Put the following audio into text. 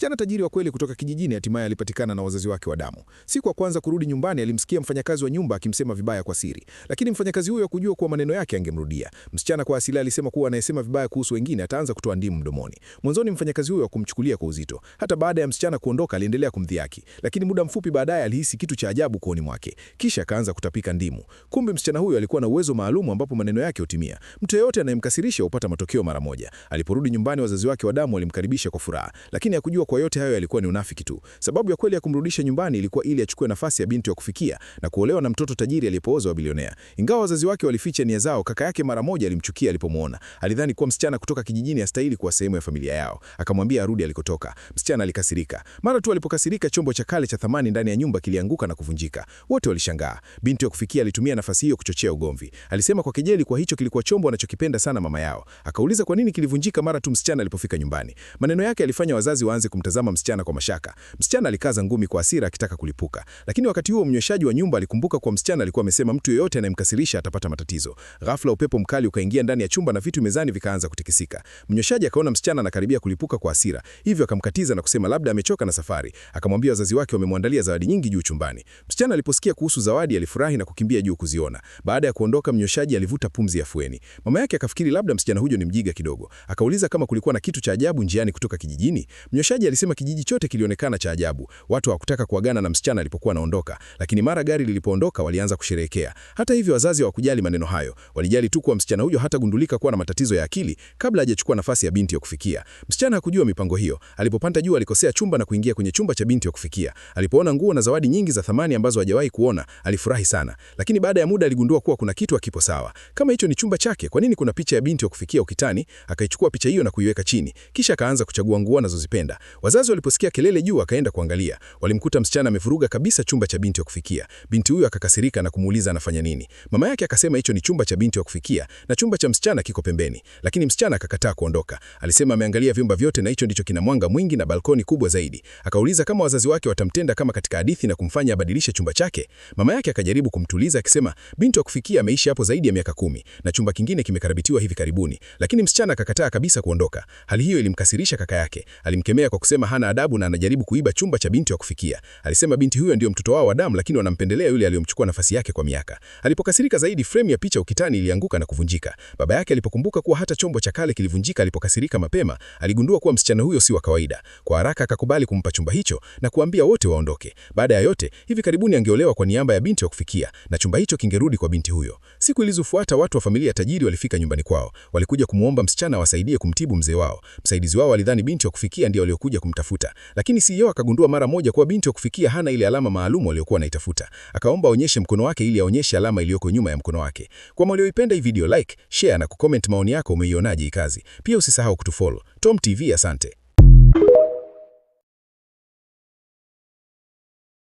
Msichana tajiri wa kweli kutoka kijijini hatimaye alipatikana na wazazi wake wa damu. Siku ya kwanza kurudi nyumbani, alimsikia mfanyakazi wa nyumba akimsema vibaya kwa siri, lakini mfanyakazi huyo hakujua kuwa maneno yake angemrudia. Msichana kwa asili alisema kuwa anayesema vibaya kuhusu wengine ataanza kutoa ndimu mdomoni. Mwanzoni mfanyakazi huyo hakumchukulia kwa uzito. Hata baada ya msichana kuondoka, aliendelea kumdhihaki, lakini muda mfupi baadaye alihisi kitu cha ajabu kooni mwake, kisha akaanza kutapika ndimu. Kumbe msichana huyo alikuwa na uwezo maalum ambapo maneno yake hutimia. Mtu yeyote anayemkasirisha hupata matokeo mara moja. Aliporudi nyumbani, wazazi wake wa damu walimkaribisha kwa furaha, lakini hakujua kwa yote hayo yalikuwa ni unafiki tu. Sababu ya kweli ya kumrudisha nyumbani ilikuwa ili achukue nafasi ya binti wa kufikia na kuolewa na mtoto tajiri aliyepooza wa bilionea. Ingawa wazazi wake walificha nia zao, kaka yake mara moja alimchukia alipomuona. Alidhani kuwa msichana kutoka kijijini hastahili kuwa sehemu ya familia yao. Akamwambia arudi alikotoka. Msichana alikasirika. Mara tu alipokasirika, chombo cha kale cha thamani ndani ya nyumba kilianguka na kuvunjika. Wote walishangaa. Binti wa kufikia alitumia nafasi hiyo kuchochea ugomvi. Alisema kwa kejeli kwa hicho kilikuwa chombo anachokipenda sana mama yao. Akauliza kwa nini kilivunjika mara tu msichana alipofika nyumbani. Maneno yake alifanya wazazi waanze kumtazama msichana kwa mashaka. Msichana alikaza ngumi kwa hasira akitaka kulipuka. Lakini wakati huo mnyweshaji wa nyumba alikumbuka kwa msichana alikuwa amesema mtu yeyote anayemkasirisha atapata matatizo. Ghafla upepo mkali ukaingia ndani ya chumba na vitu mezani vikaanza kutikisika. Mnyweshaji akaona msichana anakaribia kulipuka kwa hasira, hivyo akamkatiza na kusema labda amechoka na safari. Akamwambia wazazi wake wamemwandalia zawadi nyingi juu chumbani. Msichana aliposikia kuhusu zawadi alifurahi na kukimbia juu kuziona. Baada ya kuondoka, mnyweshaji alivuta pumzi ya fueni. Mama yake akafikiri labda msichana huyo ni mjiga kidogo. Akauliza kama kulikuwa na kitu cha ajabu njiani kutoka kijijini. Mnyweshaji alisema kijiji chote kilionekana cha ajabu. Watu hawakutaka kuagana na msichana alipokuwa anaondoka, lakini mara gari lilipoondoka walianza kusherehekea. Hata hivyo wazazi hawakujali maneno hayo. Walijali tu kuwa msichana huyo hatagundulika kuwa na matatizo ya akili kabla hajachukua nafasi ya binti ya kufikia. Msichana hakujua mipango hiyo. Alipopanda juu alikosea chumba na kuingia kwenye chumba cha binti ya kufikia. Alipoona nguo na zawadi nyingi za thamani ambazo hajawahi kuona, alifurahi sana. Lakini baada ya muda aligundua kuwa kuna kitu hakipo sawa. Kama hicho ni chumba chake, kwa nini kuna picha ya binti ya kufikia ukutani? Akaichukua picha hiyo na kuiweka chini. Kisha akaanza kuchagua nguo anazozipenda. Wazazi waliposikia kelele juu akaenda kuangalia. Walimkuta msichana amevuruga kabisa chumba cha binti ya kufikia. Binti huyo akakasirika na kumuuliza anafanya nini. Mama yake akasema hicho ni chumba cha binti ya kufikia na chumba cha msichana kiko pembeni. Lakini msichana akakataa kuondoka. Alisema ameangalia vyumba vyote na hicho ndicho kina mwanga mwingi na balkoni kubwa zaidi. Akauliza kama wazazi wake watamtenda kama katika hadithi na kumfanya abadilishe chumba chake. Mama yake akajaribu kumtuliza akisema binti wa kufikia ameishi hapo zaidi ya miaka 10 na chumba kingine kimekarabitiwa hivi karibuni. Lakini msichana akakataa kabisa kuondoka. Hali hiyo ilimkasirisha kaka yake. Alimkemea kwa kusema hana adabu na anajaribu kuiba chumba cha binti wa kufikia. Alisema binti huyo ndio mtoto wao wa damu, lakini wanampendelea yule aliyomchukua nafasi yake kwa miaka. Alipokasirika zaidi, frame ya picha ukutani ilianguka na kuvunjika. Baba yake alipokumbuka kuwa hata chombo cha kale kilivunjika alipokasirika mapema, aligundua kuwa msichana huyo si wa kawaida. Kwa haraka akakubali kumpa chumba hicho na kuambia wote waondoke. Baada ya yote, hivi karibuni angeolewa kwa niaba ya binti wa kufikia na chumba hicho kingerudi kwa binti huyo. Siku ilizofuata watu wa familia tajiri walifika nyumbani kwao. Walikuja kumuomba msichana wasaidie kumtibu mzee wao. Msaidizi wao alidhani binti wa kufikia ndio waliokuja kumtafuta, lakini CEO akagundua mara moja kuwa binti wa kufikia hana ile alama maalum waliokuwa wanaitafuta. Akaomba aonyeshe mkono wake ili aonyeshe alama iliyoko nyuma ya mkono wake. Kwa mlioipenda hii video, like, share na kucomment maoni yako. Umeionaje hii kazi? Pia usisahau kutufollow Tom TV. Asante.